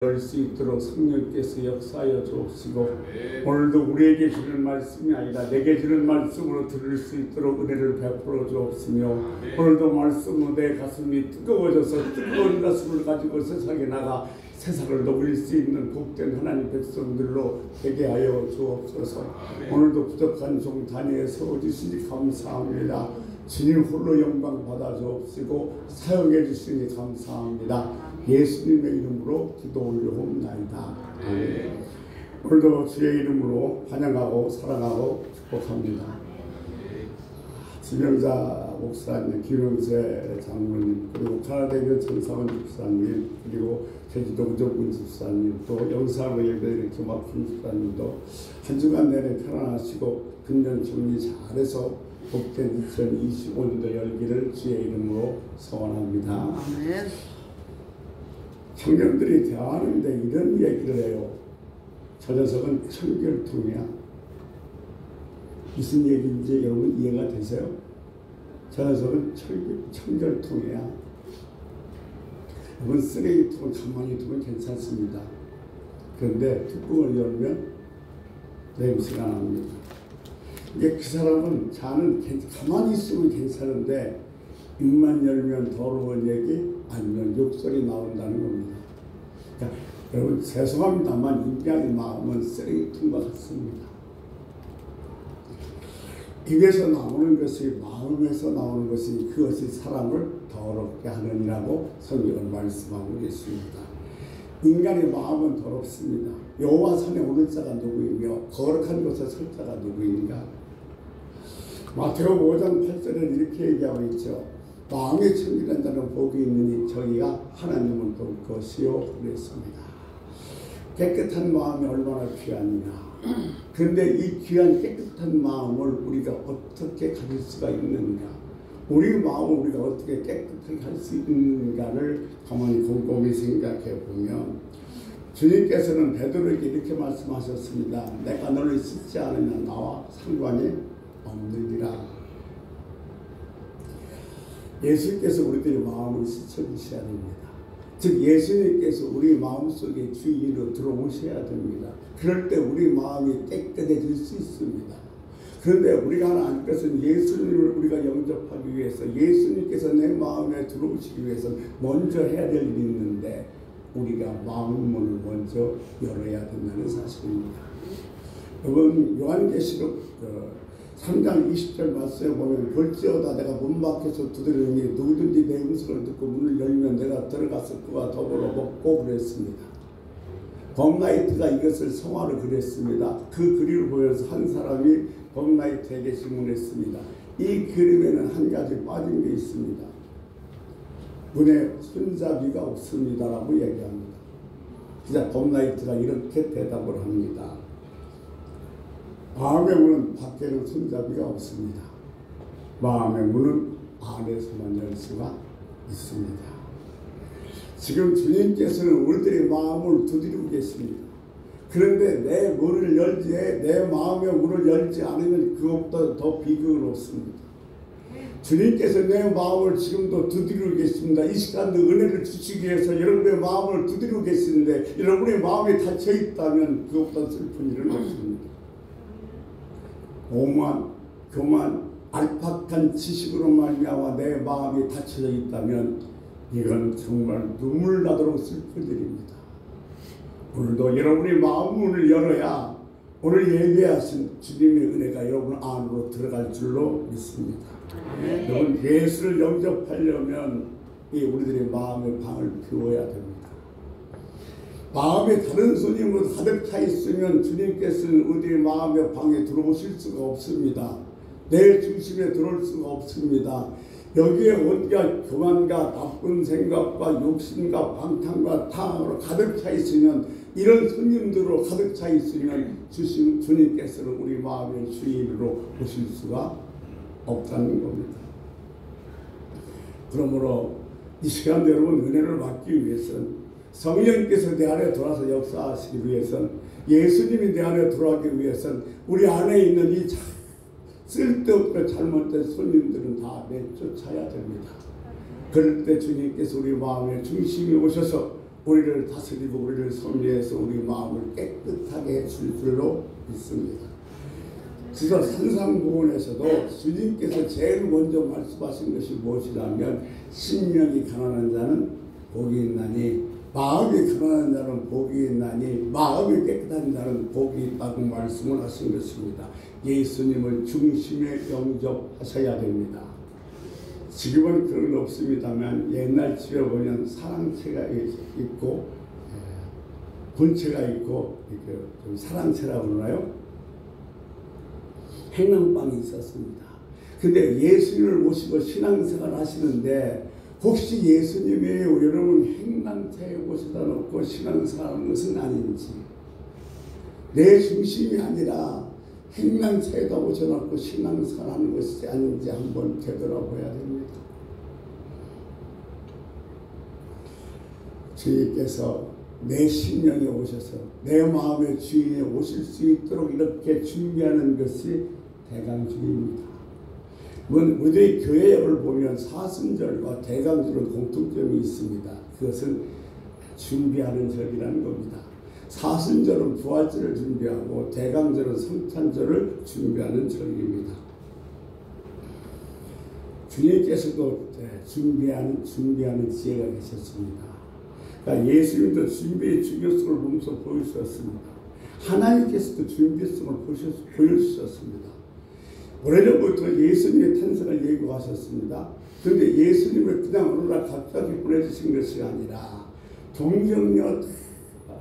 열 수 있도록 성령께서 역사하여 주옵시고, 오늘도 우리에게 주는 말씀이 아니라 내게 주는 말씀으로 들을 수 있도록 은혜를 베풀어 주옵시며, 오늘도 말씀으로 내 가슴이 뜨거워져서 뜨거운 가슴을 가지고 세상에 나가 세상을 녹일 수 있는 복된 하나님 백성들로 되게 하여 주옵소서. 오늘도 부족한 종 단위에 세워주시니 감사합니다. 주님 홀로 영광 받아 주옵시고 사용해 주시니 감사합니다. 예수님의 이름으로 기도 올려옵나이다. 아멘. 오늘도 주의 이름으로 환영하고 사랑하고 축복합니다. 지명자 목사님, 김영재 장로님, 그리고 캐나다에 있는 정상원 집사님, 그리고 제주도 우정군 집사님, 또 영상으로 예배드리는 김학훈 집사님도 한 주간 내내 편안하시고 금년 정리 잘해서 복된 2025년도 열기를 주의 이름으로 소원합니다. 아멘. 청년들이 대화하는데 이런 얘기를 해요. 저 녀석은 청결통이야. 무슨 얘기인지 여러분 이해가 되세요? 저 녀석은 청결통이야. 이건 쓰레기통을 가만히 두면 괜찮습니다. 그런데 뚜껑을 열면 냄새가 납니다. 이게 그 사람은 자는 가만히 있으면 괜찮은데 입만 열면 더러운 얘기 아니면 욕설이 나온다는 겁니다. 그러니까 여러분 죄송합니다만 인간의 마음은 쓰레기통과 같습니다. 입에서 나오는 것이 마음에서 나오는 것이 그것이 사람을 더럽게 하느니라고 성경은 말씀하고 계십니다. 인간의 마음은 더럽습니다. 여호와 산에 오를 자가 누구이며 거룩한 곳에 설 자가 누구인가? 마태복음 5장 8절에 이렇게 얘기하고 있죠. 마음이 청결한 자는 복이 있느니 저희가 하나님을 볼 것이요 그랬습니다. 깨끗한 마음이 얼마나 귀하느냐. 그런데 이 귀한 깨끗한 마음을 우리가 어떻게 가질 수가 있는가, 우리 마음을 우리가 어떻게 깨끗하게 할 수 있는가를 가만히 곰곰이 생각해 보면, 주님께서는 베드로에게 이렇게 말씀하셨습니다. 내가 너를 씻지 않으면 나와 상관이 없느니라. 예수님께서 우리들의 마음을 씻어주셔야 됩니다. 즉 예수님께서 우리 마음속에 주인으로 들어오셔야 됩니다. 그럴 때 우리 마음이 깨끗해질 수 있습니다. 그런데 우리가 하는 것은 예수님을 우리가 영접하기 위해서, 예수님께서 내 마음에 들어오시기 위해서 먼저 해야 될 일이 있는데 우리가 마음문을 먼저 열어야 된다는 사실입니다. 여러분 요한계시록 3장 20절 말씀에 보면 볼지어다 내가 문 밖에서 두드리니 누구든지 내 음성을 듣고 문을 열면 내가 들어가서 그와 더불어 먹고 그랬습니다. 범라이트가 이것을 성화로 그렸습니다. 그 그림을 보면서 한 사람이 범라이트에게 질문했습니다. 이 그림에는 한 가지 빠진 게 있습니다. 문에 손잡이가 없습니다라고 얘기합니다. 진짜 범라이트가 이렇게 대답을 합니다. 마음의 문은 밖에는 손잡이가 없습니다. 마음의 문은 안에서만 열 수가 있습니다. 지금 주님께서는 우리들의 마음을 두드리고 계십니다. 그런데 내 문을 열지, 내 마음의 문을 열지 않으면 그것보다 더 비극은 없습니다. 주님께서 내 마음을 지금도 두드리고 계십니다. 이 시간도 은혜를 주시기 위해서 여러분의 마음을 두드리고 계시는데 여러분의 마음이 닫혀 있다면 그것보다 슬픈 일은 없습니다. 오만, 교만, 알팍한 지식으로 말미암아 내 마음이 닫혀져 있다면 이건 정말 눈물 나도록 슬픈 일입니다. 오늘도 여러분의 마음 문을 열어야 오늘 예배하신 주님의 은혜가 여러분 안으로 들어갈 줄로 믿습니다. 여러분 예수를 영접하려면 이 우리들의 마음의 방을 비워야 됩니다. 마음이 다른 손님으로 가득 차 있으면 주님께서는 우리의 마음의 방에 들어오실 수가 없습니다. 내 중심에 들어올 수가 없습니다. 여기에 온갖 교만과 나쁜 생각과 욕심과 방탕과 탕으로 가득 차 있으면, 이런 손님들로 가득 차 있으면 주님께서는 우리 마음의 주인으로 오실 수가 없다는 겁니다. 그러므로 이 시간 여러분 은혜를 받기 위해서는, 성령님께서 내 안에 들어와서 역사하시기 위해서는, 예수님이 내 안에 들어가기 위해서는 우리 안에 있는 이 쓸데없고 잘못된 손님들은 다 내쫓아야 됩니다. 그럴 때 주님께서 우리 마음의 중심에 오셔서 우리를 다스리고 우리를 섭리해서 우리 마음을 깨끗하게 해줄 줄로 믿습니다. 그래서 산상보훈에서도 주님께서 제일 먼저 말씀하신 것이 무엇이냐면 심령이 가난한 자는 복이 있나니 마음이 가난한 자는 복이 있나니 마음이 깨끗한 자는 복이 있다고 말씀을 하신 것입니다. 예수님을 중심에 영접하셔야 됩니다. 지금은 그런 건 없습니다만 옛날 집에 보면 사랑채가 있고 본체가 있고 사랑채라고 그러나요? 행랑방이 있었습니다. 근데 예수님을 모시고 신앙생활 하시는데 혹시 예수님이 여러분 행랑채에 모셔다 놓고 신앙생활하는 것은 아닌지, 내 중심이 아니라 행랑채에다 모셔놓고 신앙생활하는 것이 아닌지 한번 되돌아봐야 됩니다. 주님께서 내 심령에 오셔서 내 마음의 주인에 오실 수 있도록 이렇게 준비하는 것이 대강절입니다. 우리 교회를 보면 사순절과 대강절은 공통점이 있습니다. 그것은 준비하는 절이라는 겁니다. 사순절은 부활절을 준비하고 대강절은 성탄절을 준비하는 절입니다. 주님께서도 준비하는 지혜가 계셨습니다. 그러니까 예수님도 준비의 중요성을 몸소 보여주셨습니다. 하나님께서도 준비성을 보여주셨습니다. 오래전부터 예수님의 탄생을 예고하셨습니다. 그런데 예수님을 그냥 어느 날 갑자기 보내주신 것이 아니라 동정녀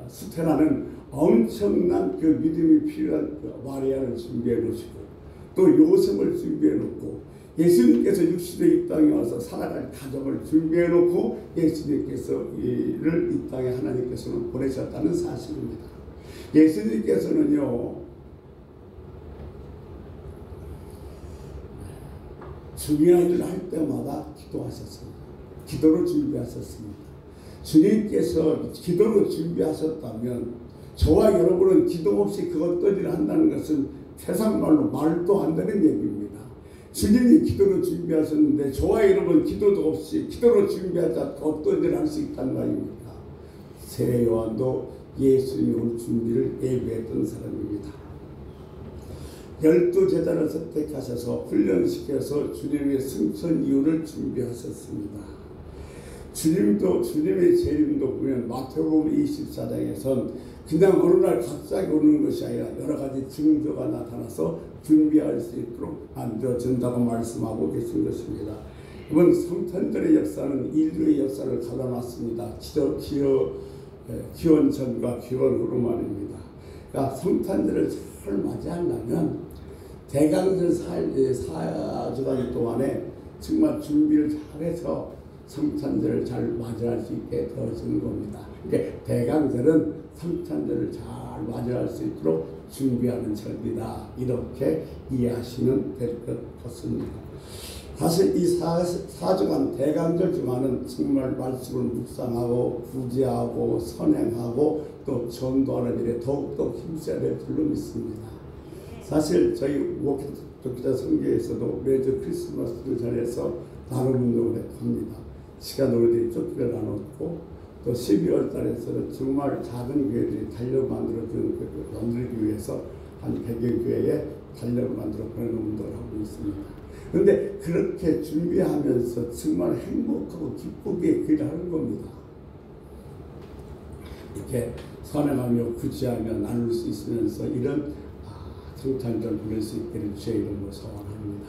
스테라는 엄청난 그 믿음이 필요한 마리아를 준비해 놓으시고 또 요셉을 준비해 놓고 예수님께서 육신의 이 땅에 와서 살아갈 가정을 준비해 놓고 예수님께서 이를 이 땅에 하나님께서는 보내셨다는 사실입니다. 예수님께서는요 중요한 일을 할 때마다 기도하셨습니다. 기도로 준비하셨습니다. 주님께서 기도로 준비하셨다면 저와 여러분은 기도 없이 그 어떤 일을 한다는 것은 세상말로 말도 안 되는 얘기입니다. 주님이 기도로 준비하셨는데 저와 여러분 기도도 없이 기도로 준비하자 어떤 일을 할 수 있단 말입니까? 세 요한도 예수님이 올 준비를 예비했던 사람입니다. 12제자를 선택하셔서 훈련시켜서 주님의 승천 이후를 준비하셨습니다. 주님도 주님의 재림도 보면 마태복음 24장에선 그냥 어느 날 갑자기 오는 것이 아니라 여러 가지 징조가 나타나서 준비할 수 있도록 만들어준다고 말씀하고 계신 것입니다. 이번 성탄절의 역사는 인류의 역사를 갈라놨습니다. 기원 전과 기원 후로 말입니다. 그러니까 성탄절을 잘 맞이하려면 대강절 4주간 동안에 정말 준비를 잘해서 성탄절을 잘 맞이할 수 있게 되어지는 겁니다. 그러니까 대강절은 성탄절을 잘 맞이할 수 있도록 준비하는 절기다. 이렇게 이해하시면 될 것 같습니다. 사실 이 4주간 대강절 주간은 정말 말씀을 묵상하고 구제하고 선행하고 또 전도하는 일에 더욱더 힘써야 될 줄로 믿습니다. 사실 저희 목회자 성교에서도 매주 크리스마스를 전해서 나눔운동을 합니다. 시간 우리들이 쫓기를 나눴고 또 12월 달에서는 정말 작은 교회들이 달력 만들기 위해서 한 100여 교회에 달력을 만들어 보내는 운동을 하고 있습니다. 그런데 그렇게 준비하면서 정말 행복하고 기쁘게 그 일을 하는 겁니다. 이렇게 선행하며 구제하며 나눌 수 있으면서 이런 성탄절 보낼 수 있기를 주의 이름으로 소원합니다.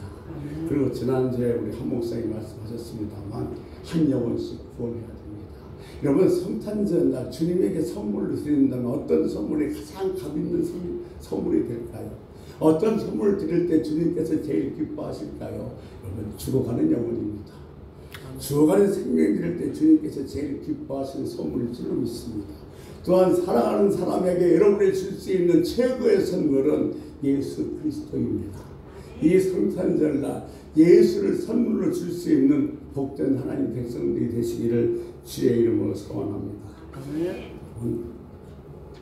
그리고 지난주에 우리 한 목사님이 말씀하셨습니다만 한 영혼씩 구원해야 됩니다. 여러분 성탄절 날 주님에게 선물을 드린다면 어떤 선물이 가장 값 있는 선물이 될까요? 어떤 선물을 드릴 때 주님께서 제일 기뻐하실까요? 여러분 죽어가는 영혼입니다. 죽어가는 생명 드릴 때 주님께서 제일 기뻐하시는 선물일 줄로 믿습니다. 또한 사랑하는 사람에게 여러분이 줄 수 있는 최고의 선물은 예수 그리스도입니다. 이 성탄절날 예수를 선물로 줄 수 있는 복된 하나님 백성들이 되시기를 주의 이름으로 소원합니다.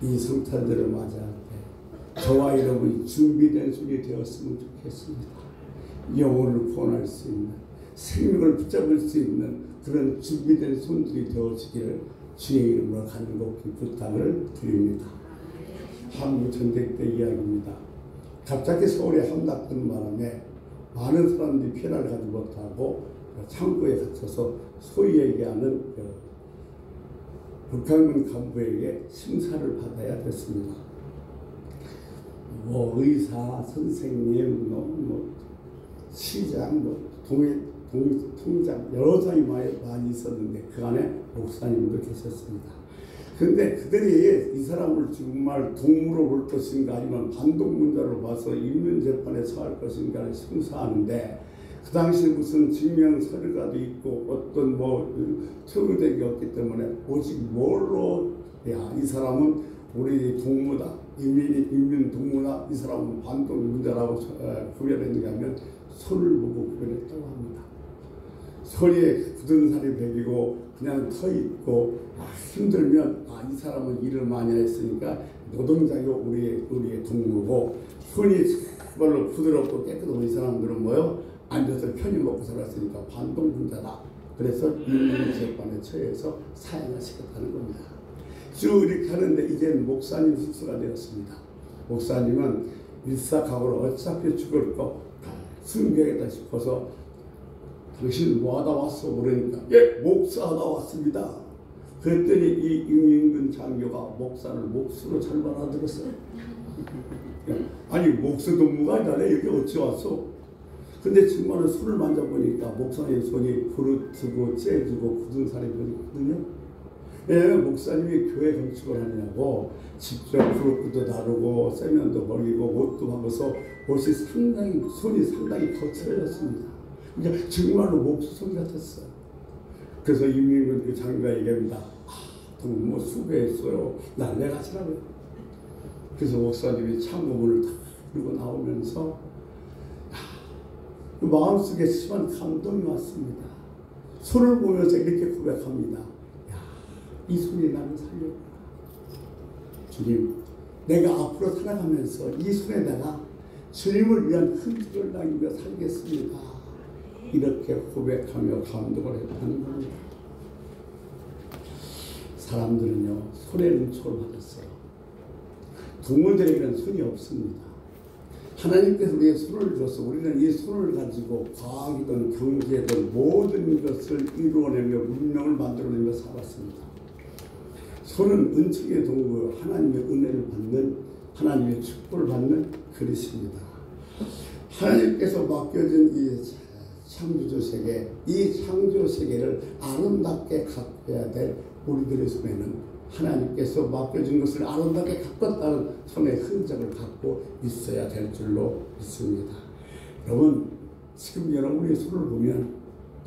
이 성탄절을 맞이할 때 저와 여러분이 준비된 손이 되었으면 좋겠습니다. 영혼을 구원할 수 있는 생명을 붙잡을 수 있는 그런 준비된 손들이 되어지기를 주의 이름으로 간곡히 부탁을 드립니다. 한국 전쟁 때 이야기입니다. 갑자기 서울에 함락된 바람에 많은 사람들이 피난을 가지 못하고 창고에 갇혀서 소위 얘기하는 북한군 간부에게 심사를 받아야 됐습니다. 뭐 의사, 선생님, 시장, 통장 여러 사람이 많이 있었는데 그 안에 목사님도 계셨습니다. 그런데 그들이 이 사람을 정말 동무로 볼 것인가 아니면 반동문자로 봐서 인면재판에 처할 것인가를 심사하는데 그 당시 무슨 증명서류가 있고 어떤 처우된 게 없기 때문에 오직 뭘로 이 사람은 우리 동무다, 인민 동무다, 이 사람은 반동문자라고 구별했는가 하면 손을 보고 구별했다고 합니다. 손에 굳은 살이 배기고 그냥 터 있고 힘들면 이 사람은 일을 많이 했으니까 노동자고 우리의 동무고 손이 정말로 부드럽고 깨끗하고 이 사람들은 앉아서 편히 먹고 살았으니까 반동분자다. 그래서 인민재판에 처해서 사형을 시켰다는 겁니다. 쭉 이렇게 하는데 이제는 목사님 숙소가 되었습니다. 목사님은 일사각오로 어차피 죽을 거 숨겨야겠다 싶어서 당신 뭐하다 왔어? 그러니까 예, 목사하다 왔습니다. 그랬더니 이 임인근 장교가 목사를 몫으로 잘 알아들었어요. 아니 목수 동무가 아니라 여기 어찌 왔어? 근데 정말로 손을 만져보니까 목사님 손이 부르트고 째지고 굳은 살이 보이거든요. 예, 목사님이 교회 건축을 하느냐고 직접 부르트도 다루고 세면도 버리고 옷도 하면서 옷이 손이 상당히 거칠어졌습니다. 그러니까 정말로 목수 손 같았어요. 그래서 임민근 그 장교가 얘기합니다. 동무 수고했어요. 날래 가시라고요. 그래서 목사님이 창고문을 다 열고 나오면서 그 마음속에 심한 감동이 왔습니다. 손을 보면서 이렇게 고백합니다. 이 손이 나를 살렸구나. 주님, 내가 앞으로 살아가면서 이 손에다가 주님을 위한 흔적을 남기며 살겠습니다. 이렇게 고백하며 감동을 했다는 겁니다. 사람들은요, 손에 눈초를 받았어요. 동물들에게는 손이 없습니다. 하나님께서 우리의 손을 줘서 우리는 이 손을 가지고 과학이든 경제든 모든 것을 이루어내며 문명을 만들어내며 살았습니다. 손은 은총의 동구, 하나님의 은혜를 받는, 하나님의 축복을 받는 그릇입니다. 하나님께서 맡겨준 이 창조주 세계, 이 창조 세계를 아름답게 가꿔야 될 우리들의 손에는 하나님께서 맡겨준 것을 아름답게 가꿨다는 손의 흔적을 갖고 있어야 될 줄로 믿습니다. 여러분, 지금 여러분의 손을 보면,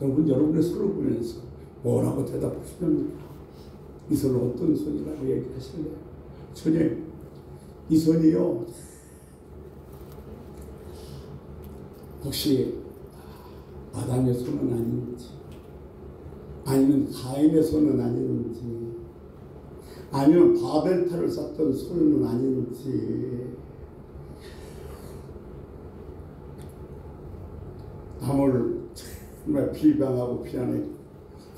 여러분의 손을 보면서 뭐라고 대답하시렵니까? 이 손은 어떤 손이라고 얘기하실래요? 주님, 이 손이요, 혹시 아담의 손은 아닌지, 아니면 가인의 손은 아닌지, 아니면 바벨탑을 쌓던 손은 아닌지, 남을 정말 비방하고 비난했고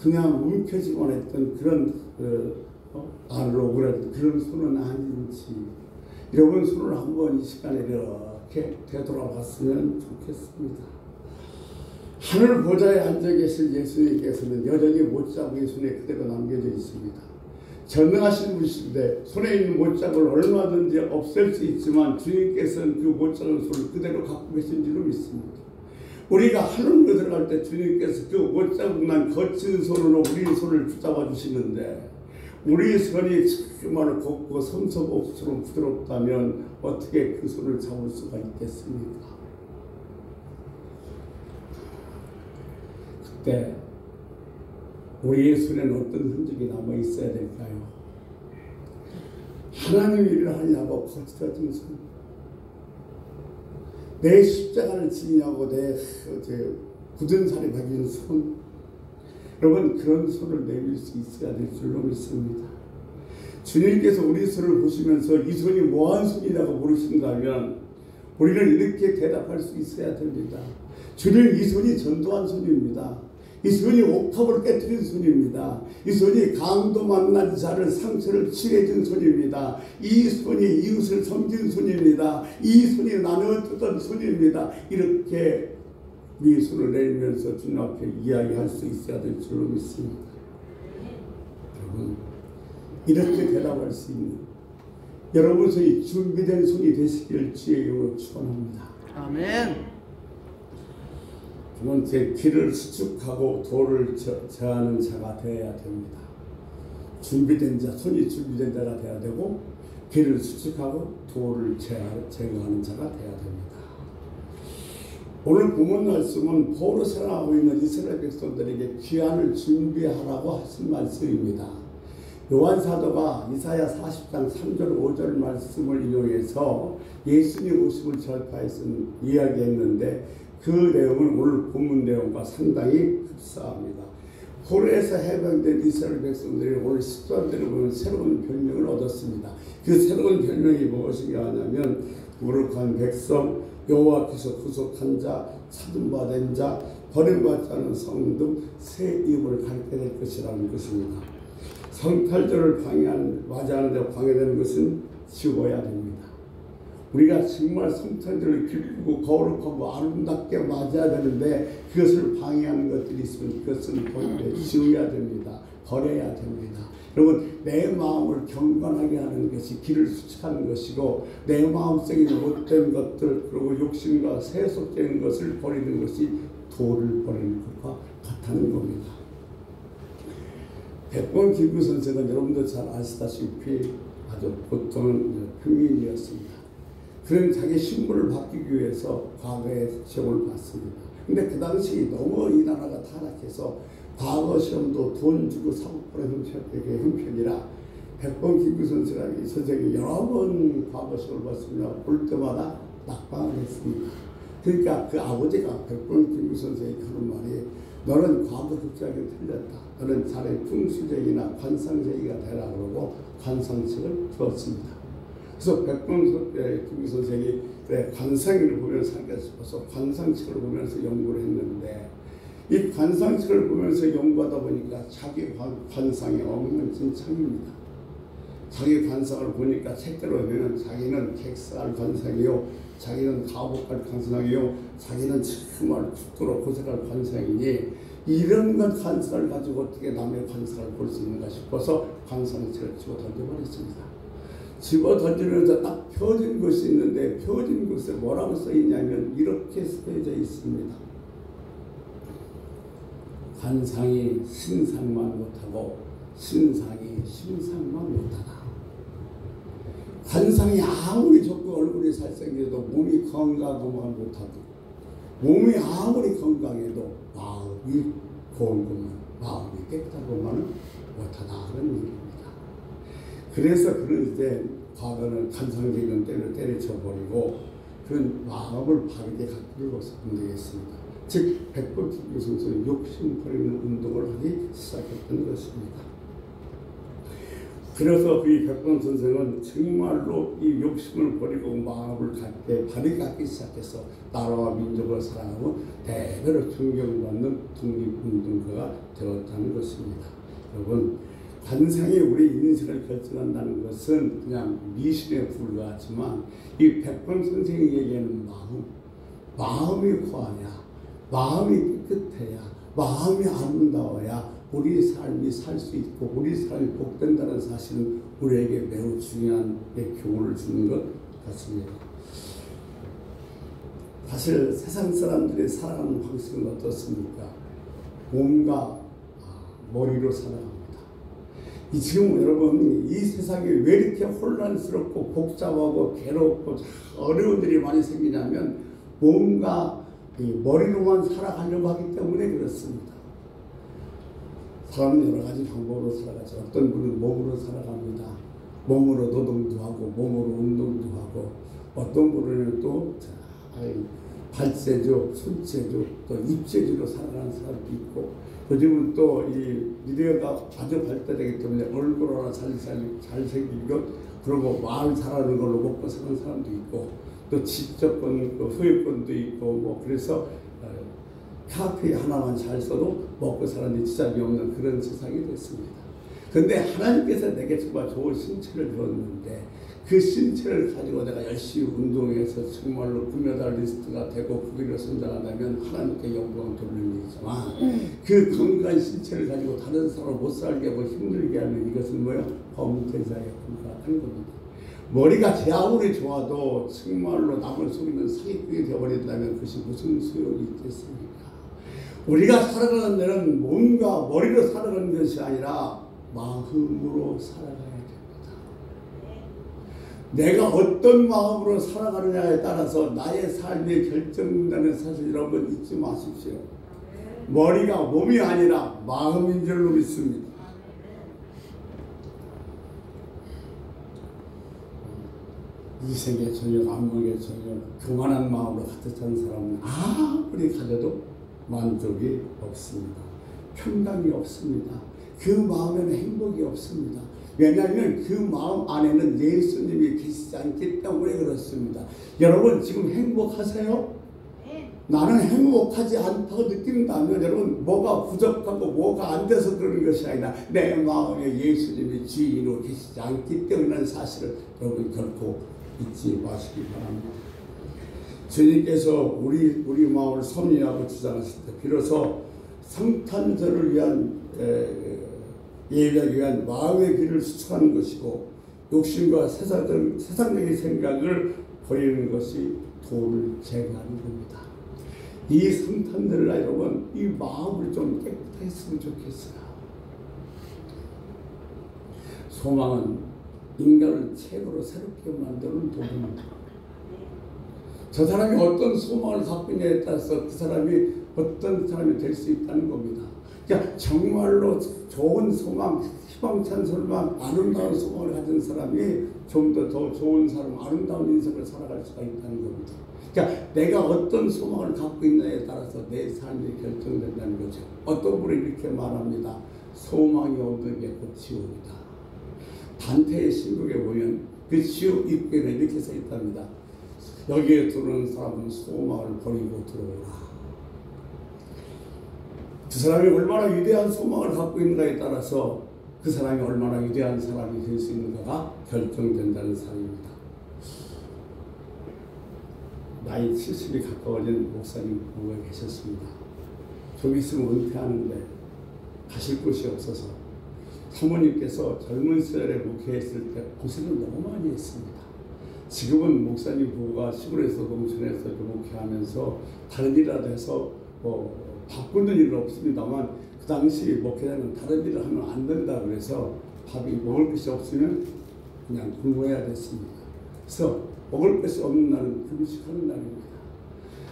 그냥 움켜쥐곤 했던 그런 안으로 그런 손은 아닌지, 여러분 손을 한번 이 시간에 이렇게 되돌아봤으면 좋겠습니다. 하늘 보좌에 앉아 계신 예수님께서는 여전히 못자국이 손에 그대로 남겨져 있습니다. 전능하신 분이신데 손에 있는 못자국을 얼마든지 없앨 수 있지만 주님께서는 그 못자국 손을 그대로 갖고 계신 줄로 믿습니다. 우리가 하늘로 들어갈 때 주님께서 그 못자국난 거친 손으로 우리 손을 붙잡아 주시는데 우리 손이 정말 곱고 섬섬옥수처럼 부드럽다면 어떻게 그 손을 잡을 수가 있겠습니까? 그때 우리의 손에는 어떤 흔적이 남아 있어야 될까요? 하나님이 일을 하냐고 거칠어진 손, 내 십자가를 지냐고 내 굳은 살이 박인 손, 여러분 그런 손을 내밀 수 있어야 될 줄로 믿습니다. 주님께서 우리 손을 보시면서 이 손이 뭐한 손이라고 물으신다면 우리는 이렇게 대답할 수 있어야 됩니다. 주님, 이 손이 전도한 손입니다. 이 손이 옥탑을 깨뜨린 손입니다. 이 손이 강도 만난 자를 상처를 치료해준 손입니다. 이 손이 이웃을 섬긴 손입니다. 이 손이 나누어주던 손입니다. 이렇게 우리 손을 내리면서 주님 앞에 이야기할 수 있어야 될 줄로 믿습니다. 여러분, 이렇게 대답할 수 있는 여러분 손이 준비된 손이 되시길 주의 이름으로 축원합니다. 아멘. 두 번째, 길을 수축하고 도를 제하는 자가 되어야 됩니다. 준비된 자, 손이 준비된 자가 되어야 되고 길을 수축하고 도를 제거하는 자가 되어야 됩니다. 오늘 본문 말씀은 포로 생활하고 있는 이스라엘 백성들에게 귀환을 준비하라고 하신 말씀입니다. 요한 사도가 이사야 40장 3절 5절 말씀을 인용해서 예수님 오심을 전파해서 이야기했는데 그 내용은 오늘 본문 내용과 상당히 흡사합니다. 포로에서 해방된 이스라엘 백성들이 오늘 10절대로 보면 새로운 별명을 얻었습니다. 그 새로운 별명이 무엇인가 하냐면 거룩한 백성, 여호와께서 구속한 자, 찾음받은 자, 버림받지 않은 성 등 새 이름을 갖게 될 것이라는 것입니다. 성탈절을 맞이하는 데 방해되는 것은 지워야 됩니다. 우리가 정말 성탄절을 기쁘고 거룩하고 아름답게 맞아야 되는데 그것을 방해하는 것들이 있으면 그것은 지워야 됩니다. 버려야 됩니다. 여러분, 내 마음을 경건하게 하는 것이 길을 수축하는 것이고 내 마음속에 못된 것들 그리고 욕심과 세속적인 것을 버리는 것이 도를 버리는 것과 같다는 겁니다. 백범 김구 선생은 여러분도 잘 아시다시피 아주 보통은 평민이었습니다. 그는 자기 신분을 바뀌기 위해서 과거에 시험을 봤습니다. 근데 그 당시 너무 이 나라가 타락해서 과거 시험도 돈 주고 사고 보는 형편이라 백범 김구 선생이 여러 번 과거 시험을 봤습니다. 볼 때마다 낙방을 했습니다. 그러니까 그 아버지가 백범 김구 선생이 하는 말이 너는 과거 급작이 틀렸다. 너는 차라리 풍수제이나 관상제이가 되라 그러고 관상책을 주었습니다. 그래서 백범 김구 선생이 관상을 보면서 살까 싶어서 관상책을 보면서 연구를 했는데 이 관상책을 보면서 연구하다 보니까 자기 관상이 엉망진창입니다. 자기 관상을 보니까 책대로 보면 자기는 객사할 관상이요, 자기는 가복할 관상이요, 자기는 정말 죽도록 고생할 관상이니 이런 것 관상을 가지고 어떻게 남의 관상을 볼 수 있는가 싶어서 관상책을 집어 던져버렸습니다. 집어 던지면서 딱 펴진 것이 있는데 펴진 곳에 뭐라고 써있냐면 이렇게 쓰여져 있습니다. 관상이 신상만 못하고 신상이 신상만 못하다. 관상이 아무리 좋고 얼굴이 잘생겨도 몸이 건강하고만 못하고 몸이 아무리 건강해도 마음이 고운 것만 마음이 깨끗하고만은 못하다 그런 얘기입니다. 그래서 그런 이제 과거는 관상적인 때를 때려쳐버리고 그런 마음을 바르게 갖는 것을 운동했습니다. 즉 백범 김구 선생은 욕심 버리는 운동을 하기 시작했던 것입니다. 그래서 이 백범 선생은 정말로 이 욕심을 버리고 마음을 바르게 갖기 시작해서 나라와 민족을 사랑하고 대대로 존경받는 독립운동가가 되었다는 것입니다. 여러분, 관상이 우리 인생을 결정한다는 것은 그냥 미신에 불과하지만 이 백범 선생이 얘기하는 마음이 고하냐, 마음이 깨끗해야, 마음이 아름다워야 우리 삶이 살 수 있고 우리 삶이 복된다는 사실은 우리에게 매우 중요한 교훈을 주는 것 같습니다. 사실 세상 사람들이 살아가는 방식은 어떻습니까? 몸과 머리로 살아갑니다. 지금 여러분 이 세상이 왜 이렇게 혼란스럽고 복잡하고 괴롭고 어려운 일이 많이 생기냐면 몸과 이 머리로만 살아가려고 하기 때문에 그렇습니다. 사람은 여러 가지 방법으로 살아가죠. 어떤 분은 몸으로 살아갑니다. 몸으로 노동도 하고 몸으로 운동도 하고 어떤 분은 또 발재주, 손재주, 또 입재주로 살아가는 사람도 있고 요즘은 또 이 미디어가 아주 발달되기 때문에 얼굴 하나 잘생기고 그리고 마음 잘하는 걸로 먹고 사는 사람도 있고 또 지적권, 또 소유권도 있고 뭐 그래서 카페 하나만 잘 써도 먹고 사는 지장이 없는 그런 세상이 됐습니다. 그런데 하나님께서 내게 정말 좋은 신체를 줬는데 그 신체를 가지고 내가 열심히 운동해서 정말로 금메달리스트가 되고 국위를 선장한다면 하나님께 영광을 돌리는 일이지만 그 건강한 신체를 가지고 다른 사람을 못 살게 하고 힘들게 하는 이것은 뭐예요? 범죄자의 불과한 겁니다. 머리가 제 아무리 좋아도 정말로 남을 속이는 사기꾼이 되어버린다면 그것이 무슨 소용이 있겠습니까? 우리가 살아가는 데는 몸과 머리로 살아가는 것이 아니라 마음으로 살아가야 됩니다. 내가 어떤 마음으로 살아가느냐에 따라서 나의 삶이 결정된다는 사실 여러분 잊지 마십시오. 머리가 몸이 아니라 마음인 줄로 믿습니다. 이 세계 저녁, 안목의 저녁, 교만한 마음으로 가득 찬 사람은 아무리 가져도 만족이 없습니다. 평강이 없습니다. 그 마음에는 행복이 없습니다. 왜냐하면 그 마음 안에는 예수님이 계시지 않기 때문에 그렇습니다. 여러분 지금 행복하세요? 나는 행복하지 않다고 느낀다면 여러분 뭐가 부족하고 뭐가 안 돼서 그러는 것이 아니라 내 마음에 예수님이 주인으로 계시지 않기 때문에 사실을 여러분 결코 잊지 마시기 바랍니다. 주님께서 우리 마음을 섭리하고 주장하실 때 비로소 성탄절을 위한 예배하기 위한 마음의 길을 수축하는 것이고 욕심과 세상적인 생각을 버리는 것이 도를 제거하는 겁니다. 이 성탄절을 여러분 이 마음을 좀 깨끗했으면 좋겠어요. 소망은 인간을 최고로 새롭게 만드는 도구입니다. 저 사람이 어떤 소망을 갖고 있냐에 따라서 그 사람이 어떤 사람이 될 수 있다는 겁니다. 그러니까 정말로 좋은 소망, 희망찬 소망, 아름다운 소망을 가진 사람이 좀 더 좋은 사람, 아름다운 인생을 살아갈 수가 있다는 겁니다. 그러니까 내가 어떤 소망을 갖고 있냐에 따라서 내 삶이 결정된다는 거죠. 어떤 분이 이렇게 말합니다. 소망이 없는 게 곧 지옥이다. 단테의 신곡에 보면 그 지옥 입구에는 이렇게 써 있답니다. 여기에 들어오는 사람은 소망을 버리고 들어오라. 그 사람이 얼마나 위대한 소망을 갖고 있는가에 따라서 그 사람이 얼마나 위대한 사람이 될 수 있는가가 결정된다는 사람입니다. 나이 70이 가까워진 목사님 부부가 계셨습니다. 좀 있으면 은퇴하는데 가실 곳이 없어서 사모님께서 젊은 시절에 목회했을 때 고생을 너무 많이 했습니다. 지금은 목사님 부부가 시골에서 농촌에서 목회하면서 다른 일이라도 해서 바꾸는 일은 없습니다만 그 당시 목회자는 다른 일을 하면 안 된다 그래서 밥이 먹을 것이 없으면 그냥 굶어야 됐습니다. 그래서 먹을 것이 없는 날은 금식하는 날입니다.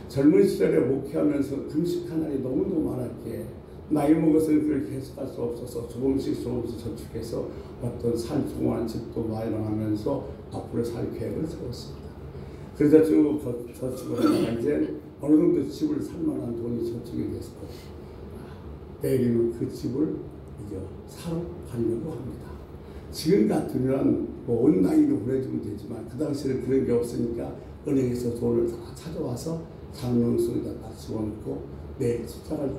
젊은 시절에 목회하면서 금식한 날이 너무너무 많았기에 나이 먹어서는 그걸 계속할 수 없어서 조금씩 저축해서 어떤 산 조그마한 집도 마련하면서 앞으로 살 계획을 세웠습니다. 그러다 쭉 저축을 하다가 이제 어느 정도 집을 살 만한 돈이 저축이 됐고 내일이면 그 집을 이제 사러 가려고 합니다. 지금 같으면 온 나이로 보내주면 되지만 그 당시에는 그런 게 없으니까 은행에서 돈을 다 찾아와서 장롱속에다 딱 집어넣고 내일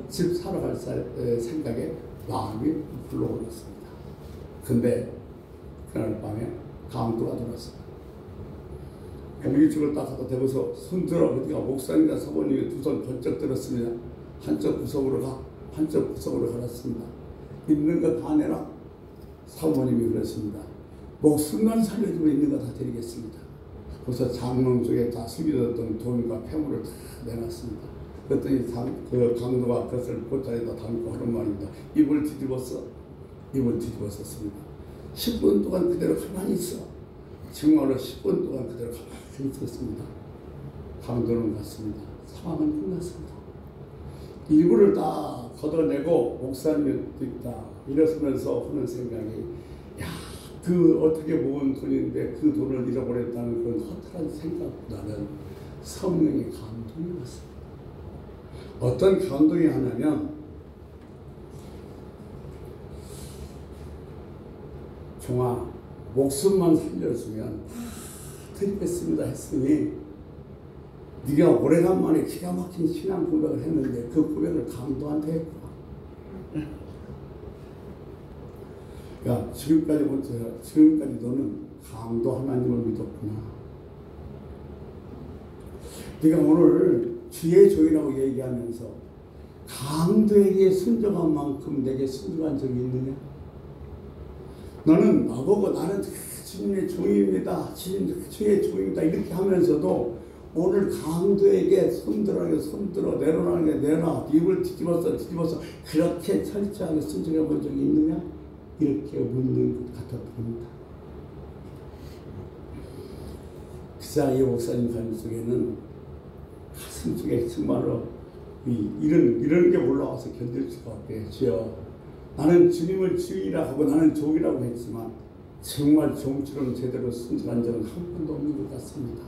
집 사러 갈 생각에 마음이 불러올랐습니다. 근데 그날 밤에 강도가 들어왔습니다. 공기축을 딱 갖다 대고서 손들어 보니까 목사님과 사모님이 두 손 번쩍 들었습니다. 한쪽 구석으로 갈았습니다. 있는 거 다 내라. 사모님이 그랬습니다. 목숨만 살려주면 있는 거 다 드리겠습니다. 그래서 장롱 속에 다 숨겨뒀던 돈과 폐물을 다 내놨습니다. 그랬더니 그 강도가 그것을 보따리에다 담고 하는 말입니다. 입을 뒤집었습니다. 10분 동안 그대로 가만히 있어. 정말로 10분 동안 그대로 가만히 있었습니다. 강도는 갔습니다. 상황은 끝났습니다. 이불을 다 걷어내고 목사님이 있다 일어서면서 하는 생각이 그 어떻게 모은 돈인데 그 돈을 잃어버렸다는 그런 허탈한 생각보다는 성령의 감동이 왔습니다. 어떤 감동이 하냐면 종아 목숨만 살려주면 드리겠습니다 했으니 네가 오래간만에 기가 막힌 신앙 고백을 했는데 그 고백을 강도한테 했구나. 야, 지금까지 너는 강도 하나님을 믿었구나. 네가 오늘 주의 종이라고 얘기하면서 강도에게 순종한 만큼 내게 순종한 적이 있느냐? 너는 나보고 나는 주님의 종입니다. 주의 종입니다. 이렇게 하면서도 오늘 강도에게 손들어 내려라는 게 내놔 입을 뒤집어서 그렇게 철저하게 순종해 본 적이 있느냐? 이렇게 묻는 것 같았습니다. 그자 이 목사님 삶 속에는 가슴 속에 정말로 이런 게 올라와서 견딜 수가 없게 주여 나는 주님을 주이라 하고 나는 종이라고 했지만 정말 종처럼 제대로 순종한 적은 한 번도 없는 것 같습니다.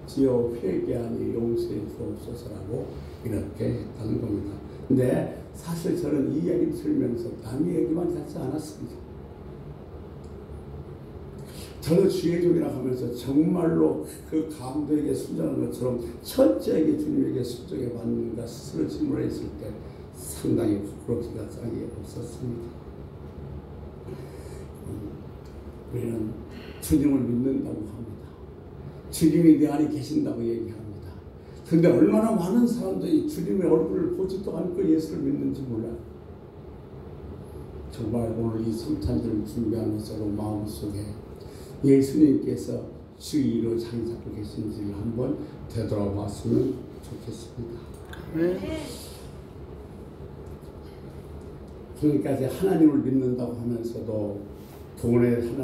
주여 회개하니 용서해 주옵소서라고 이렇게 했다는 겁니다. 근데 사실 저는 이 얘기를 들으면서 남의 얘기만 듣지 않았습니다. 저도 주의 종이라 하면서 정말로 그 강도에게 순종하는 것처럼 철저하게 주님에게 순종해 왔는가 스스로 질문했을 때 상당히 부끄럽기가 짝이 없었습니다. 우리는 주님을 믿는다고 합니다. 주님이 내 안에 계신다고 얘기합니다. 그런데 얼마나 많은 사람들이 주님의 얼굴을 보지도 않고 예수를 믿는지 몰라요. 정말 오늘 이 성탄절을 준비하면서 마음속에 예수님께서 주위로 자리 잡고 계신지를 한번 되돌아봤으면 좋겠습니다. 네. 지금까지 하나님을 믿는다고 하면서도 돈의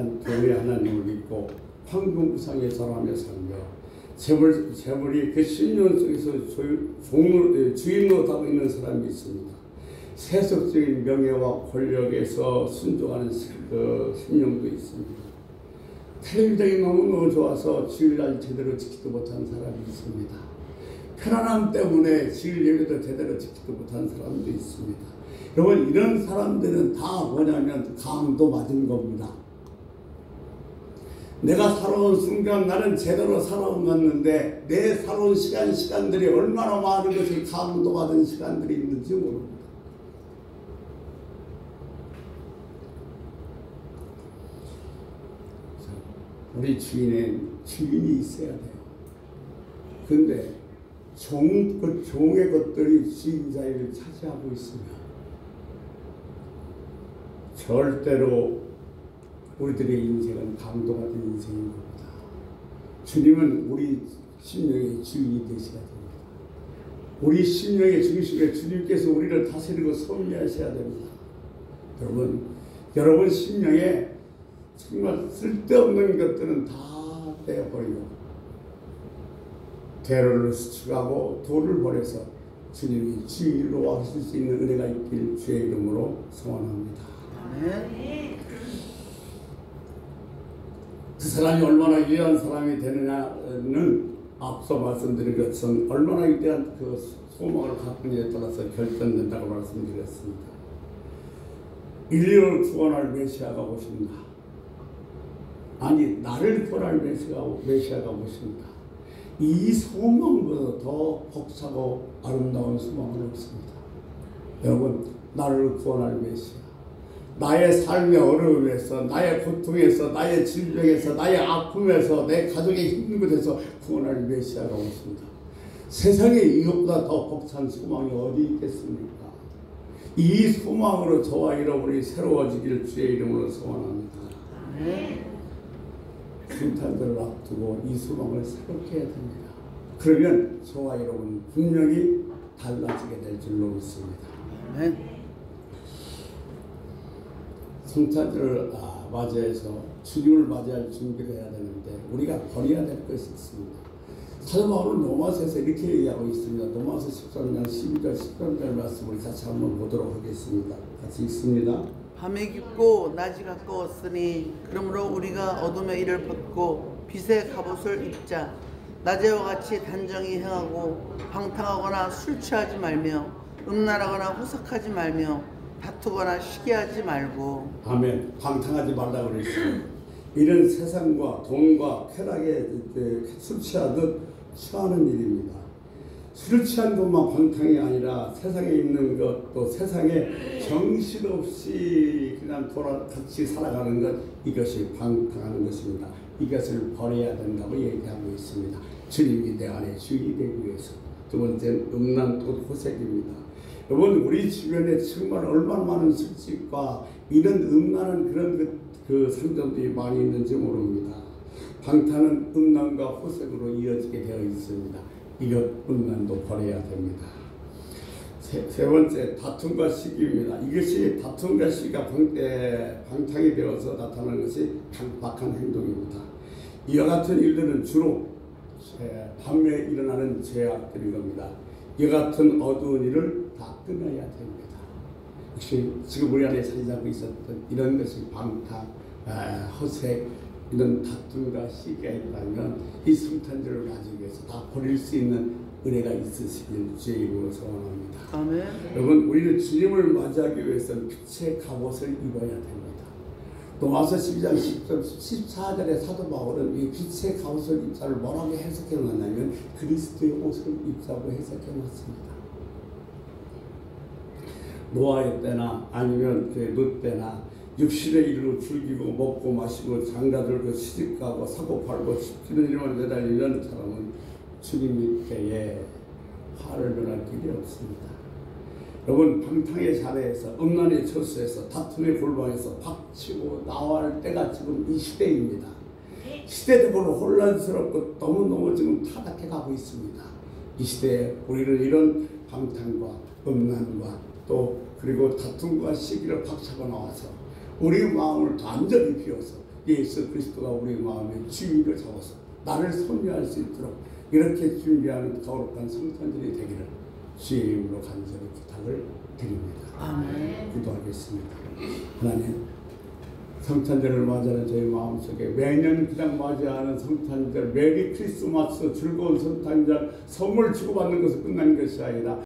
하나님을 믿고 황금우상에 절하며 살며 재물이 그 10년 속에서 주인으로 타고 있는 사람이 있습니다. 세속적인 명예와 권력에서 순종하는 그 신령도 있습니다. 텔레비전이 너무너무 좋아서 주일날 제대로 지키지 못한 사람이 있습니다. 편안함 때문에 주일 예배도 제대로 지키지 못한 사람도 있습니다. 여러분 이런 사람들은 다 뭐냐면 강도 맞은 겁니다. 내가 살아온 순간 나는 제대로 살아온 갔는데 내 살아온 시간들이 얼마나 많은 것이 강도 받은 시간들이 있는지 모릅니다. 우리 주인은 주인이 있어야 돼요. 근데 종의 것들이 주인 자리를 차지하고 있으면 절대로 우리들의 인생은 강도 같은 인생인 겁니다. 주님은 우리 심령의 주인이 되셔야 됩니다. 우리 심령의 중심에 주님께서 우리를 다스리고 섭리하셔야 됩니다. 여러분 심령에 정말 쓸데없는 것들은 다 떼어버리고 대로를 수축하고 도를 버려서 주님이 주인으로 하실 수 있는 은혜가 있길 주의 이름으로 소원합니다. 그 사람이 얼마나 위대한 사람이 되느냐는 앞서 말씀드린 것처럼 얼마나 위대한 그 소망을 갖느냐에 따라서 결정된다고 말씀드렸습니다. 인류를 구원할 메시아가 오신다. 아니 나를 구원할 메시아가 오신다. 이 소망보다 더 벅차고 아름다운 소망은 없습니다. 여러분 나를 구원할 메시아, 나의 삶의 어려움에서, 나의 고통에서, 나의 질병에서, 나의 아픔에서, 내 가족의 힘든 곳에서 구원할 메시아가 오십니다. 세상에 이것보다 더 벅찬 소망이 어디 있겠습니까? 이 소망으로 저와 여러분이 새로워지기를 주의 이름으로 소원합니다. 성탄절을 앞두고 이 소망을 새롭게 해야 됩니다. 그러면 저와 여러분 분명히 달라지게 될 줄로 믿습니다. 성탄절을 맞이해서 주님을 맞이할 준비를 해야 되는데 우리가 버려야 될 것이 있습니다. 사도 바울은 로마서에서 이렇게 얘기하고 있습니다. 로마서 13장 12절 13절 말씀을 같이 한번 보도록 하겠습니다. 같이 읽습니다. 밤이 깊고 낮이 가까웠으니 그러므로 우리가 어둠의 일을 벗고 빛의 갑옷을 입자. 낮에와 같이 단정히 행하고 방탕하거나 술 취하지 말며 음란하거나 호색하지 말며 다투거나 시기하지 말고. 아멘. 방탕하지 말라고 그랬어요. 이런 세상과 돈과 쾌락에 술 취하듯 취하는 일입니다. 술 취한 것만 방탕이 아니라 세상에 있는 것, 또 세상에 정신없이 그냥 같이 살아가는 것, 이것이 방탕하는 것입니다. 이것을 버려야 된다고 얘기하고 있습니다. 주님이 내 안에 주인이 되기 위해서. 두 번째는 음란 또 호색입니다. 여러분, 우리 주변에 정말 얼마나 많은 술집과 이런 음란한 그런 그 상점들이 많이 있는지 모릅니다. 방탕은 음란과 호색으로 이어지게 되어 있습니다. 이것 음란도 버려야 됩니다. 세 번째, 다툼과 시기입니다. 이것이 다툼과 시기가 방탕이 되어서 나타나는 것이 강박한 행동입니다. 이와 같은 일들은 주로 밤에 일어나는 죄악들인 겁니다. 이와 같은 어두운 일을 다 끊어야 됩니다. 혹시 지금 우리 안에 자리 잡고 있었던 이런 것이 방탕, 허색, 이런 다툼과 시기가 있다면 이 성탄절을 가지기 위해서 다 버릴 수 있는 은혜가 있으시길 주의 이름으로 소원합니다. 아멘. 여러분, 우리는 주님을 맞이하기 위해서는 빛의 갑옷을 입어야 됩니다. 로마서 12장 14절에 사도 바울은 이 빛의 갑옷을 입자를 뭐라고 해석해 놨냐면 그리스도의 옷을 입자고 해석해 놨습니다. 노아의 때나 아니면 롯 때나 육신의 일로 즐기고 먹고 마시고 장가들고 시집가고 사고 팔고 시키는 일만 매달리는 사람은 주님 때에 화를 면할 길이 없습니다. 여러분, 방탕의 자리에서 음란의 처수에서 다툼의 골방에서 박치고 나와할 때가 지금 이 시대입니다. 시대적으로 혼란스럽고 너무너무 지금 타락해 가고 있습니다. 이 시대에 우리는 이런 방탕과 음란과 또 그리고 다툼과 시기를 박차고 나와서 우리 마음을 완전히 비워서 예수 그리스도가 우리 마음의 주인을 잡아서 나를 섬유할 수 있도록 이렇게 준비하는 거룩한 성탄절이 되기를 주의 이름으로 간절히 부탁을 드립니다. 아멘. 기도하겠습니다. 하나님, 성탄절을 맞이하는 저희 마음속에 매년 그냥 맞이하는 성탄절, 메리 크리스마스, 즐거운 성탄절, 선물 주고받는 것을 끝나는 것이 아니라